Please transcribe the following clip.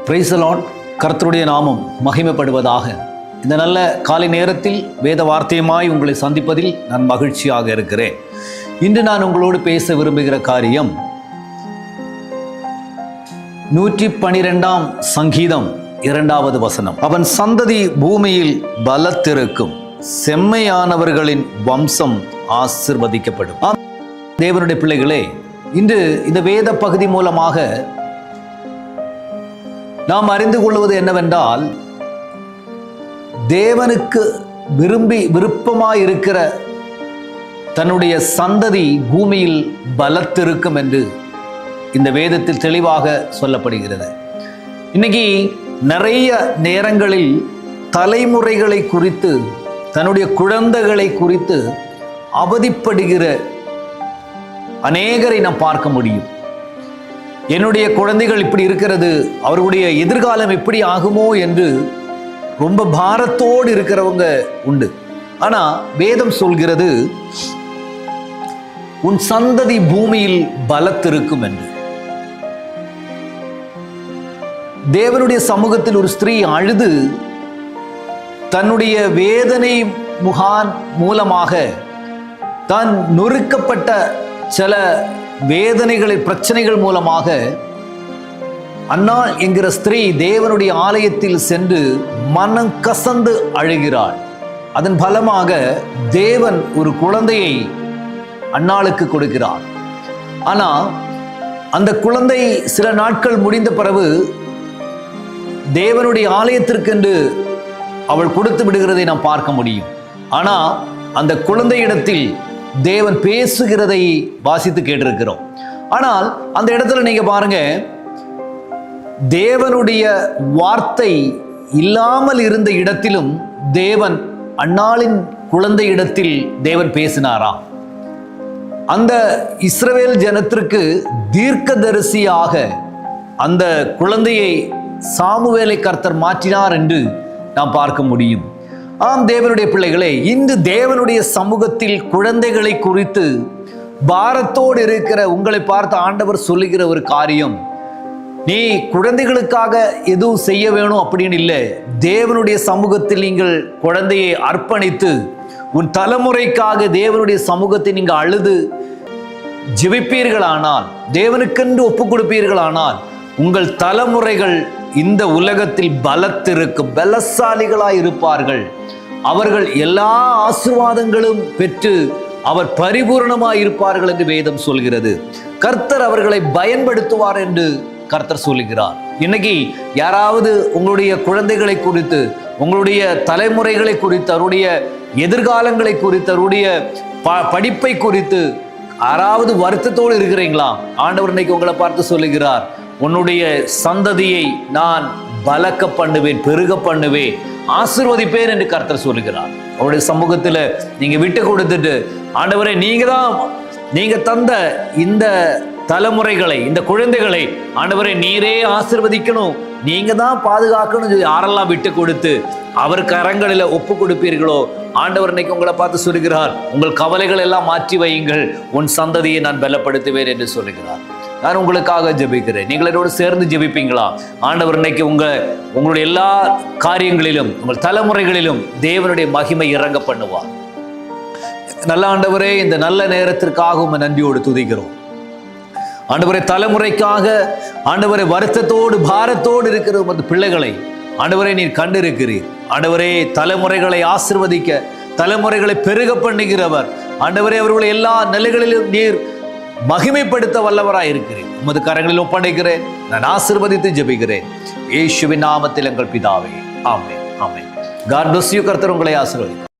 Praise the Lord. கர்த்தருடைய நாமம் மகிமைப்படுவதாக. இந்த நல்ல காலை நேரத்தில் வேத வார்த்தையுமாய் உங்களை சந்திப்பதில் நான் மகிழ்ச்சியாக இருக்கிறேன். இன்று நான் உங்களோடு பேச விரும்புகிற காரியம் 112ஆம் சங்கீதம் 2வது வசனம். அவன் சந்ததி பூமியில் பலத்திருக்கும், செம்மையானவர்களின் வம்சம் ஆசீர்வதிக்கப்படும். தேவனுடைய பிள்ளைகளே, இன்று இந்த வேத பகுதி மூலமாக நாம் அறிந்து கொள்வது என்னவென்றால், தேவனுக்கு விருப்பமாயிருக்கிற தன்னுடைய சந்ததி பூமியில் பலத்திருக்கும் என்று இந்த வேதத்தில் தெளிவாக சொல்லப்படுகிறது. இன்னைக்கு நிறைய நேரங்களில் தலைமுறைகளை குறித்து, தன்னுடைய குழந்தைகளை குறித்து அவதிப்படுகிற அநேகரை நாம் பார்க்க முடியும். என்னுடைய குழந்தைகள் இப்படி இருக்கிறது, அவர்களுடைய எதிர்காலம் எப்படி ஆகுமோ என்று ரொம்ப பாரத்தோடு இருக்கிறவங்க உண்டு. ஆனா வேதம் சொல்கிறது, உன் சந்ததி பூமியில் பலத்திருக்கும் என்று. தேவனுடைய சமூகத்தில் ஒரு ஸ்திரீ அழுது தன்னுடைய வேதனை மூலமாக தான் நொறுக்கப்பட்ட சில வேதனைகளை, பிரச்சனைகள் மூலமாக அன்னாள் என்கிற ஸ்திரீ தேவனுடைய ஆலயத்தில் சென்று மனம் கசந்து அழுகிறாள். அதன் பலமாக தேவன் ஒரு குழந்தையை அன்னாளுக்கு கொடுக்கிறார். ஆனா அந்த குழந்தை சில நாட்கள் முடிந்த பிறகு தேவனுடைய ஆலயத்திற்கென்று அவள் கொடுத்து விடுகிறதை நாம் பார்க்க முடியும். ஆனா அந்த குழந்தையிடத்தில் தேவன் பேசுகிறதை வாசித்து கேட்டிருக்கிறோம். ஆனால் அந்த இடத்துல நீங்க பாருங்க, தேவனுடைய வார்த்தை இல்லாமல் இருந்த இடத்திலும் தேவன் அன்னாளின் குழந்தையிடத்தில் தேவன் பேசினாராம். அந்த இஸ்ரவேல் ஜனத்திற்கு தீர்க்கதரிசியாக அந்த குழந்தையை சாமுவேலை கர்த்தர் மாற்றினார் என்று நாம் பார்க்க முடியும். ஆம் தேவனுடைய பிள்ளைகளே, இன்று தேவனுடைய சமூகத்தில் குழந்தைகளை குறித்து பாரத்தோடு இருக்கிற உங்களை பார்த்து ஆண்டவர் சொல்லுகிற ஒரு காரியம், நீ குழந்தைகளுக்காக எதுவும் செய்ய வேணும் அப்படின்னு இல்லை. தேவனுடைய சமூகத்தில் நீங்கள் குழந்தையை அர்ப்பணித்து உன் தலைமுறைக்காக தேவனுடைய சமூகத்தை நீங்கள் அழுது ஜெபிப்பீர்களானால், தேவனுக்கென்று ஒப்பு கொடுப்பீர்களானால், உங்கள் தலைமுறைகள் இந்த உலகத்தில் பலத்திருக்கும், பலசாலிகளாய் இருப்பார்கள். அவர்கள் எல்லா ஆசீர்வாதங்களும் பெற்று அவர் பரிபூர்ணமாய் இருப்பார்கள் என்று வேதம் சொல்கிறது. கர்த்தர் அவர்களை பயன்படுத்துவார் என்று கர்த்தர் சொல்லுகிறார். இன்னைக்கு யாராவது உங்களுடைய குழந்தைகளை குறித்து, உங்களுடைய தலைமுறைகளை குறித்து, அவருடைய எதிர்காலங்களை குறித்து, அவருடைய படிப்பை குறித்து யாராவது வருத்தத்தோடு இருக்கிறீங்களா? ஆண்டவர் இன்னைக்கு உங்களை பார்த்து சொல்லுகிறார், உன்னுடைய சந்ததியை நான் பலக்க பண்ணுவேன், பெருக பண்ணுவேன், ஆசீர்வதிப்பேன் என்று கர்த்தர் சொல்லுகிறார். அவருடைய சமூகத்தில் நீங்க விட்டு கொடுத்துட்டு, ஆண்டவரே நீங்க தந்த இந்த தலைமுறைகளை, இந்த குழந்தைகளை ஆண்டவரே நீரே ஆசீர்வதிக்கணும், நீங்க தான் பாதுகாக்கணும், யாரெல்லாம் விட்டு கொடுத்து அவர் கரங்களில் ஒப்பு கொடுப்பீர்களோ, ஆண்டவர் இன்னைக்கு உங்களை பார்த்து சொல்லுகிறார், உங்கள் கவலைகள் எல்லாம் மாற்றி வையுங்கள், உன் சந்ததியை நான் பலப்படுத்துவேன் என்று சொல்லுகிறார். நான் உங்களுக்காக ஜெபிக்கிறேன். நீங்கள் என்னோடு சேர்ந்து ஜெபிப்பீங்களா? ஆண்டவர் இன்னைக்கு உங்களுடைய எல்லா காரியங்களிலும், உங்கள் தலைமுறைகளிலும் தேவனுடைய மகிமை இறங்க பண்ணுவார். நல்ல ஆண்டவரே, இந்த நல்ல நேரத்திற்காக உம்மை நன்றியோடு துதிக்கிறோம். ஆண்டவரே, தலைமுறைக்காக ஆண்டவரே வருத்தத்தோடு பாரத்தோடு இருக்கிற உமது பிள்ளைகளை ஆண்டவரே நீர் கண்டிருக்கிறீர். ஆண்டவரே, தலைமுறைகளை ஆசீர்வதிக்க, தலைமுறைகளை பெருக பண்ணுகிறவர். ஆண்டவரே, அவர்களை எல்லா நிலைகளிலும் நீர் மகிமைப்படுத்த வல்லவராய் இருக்கிறேன். உமது கரங்களில் ஒப்படைக்கிறேன். நான் ஆசீர்வதித்து ஜெபிக்கிறேன் இயேசுவின் நாமத்தில் எங்கள் பிதாவே. ஆமென், ஆமென். God bless you. கர்த்தர் உங்களை ஆசீர்வதிப்பார்.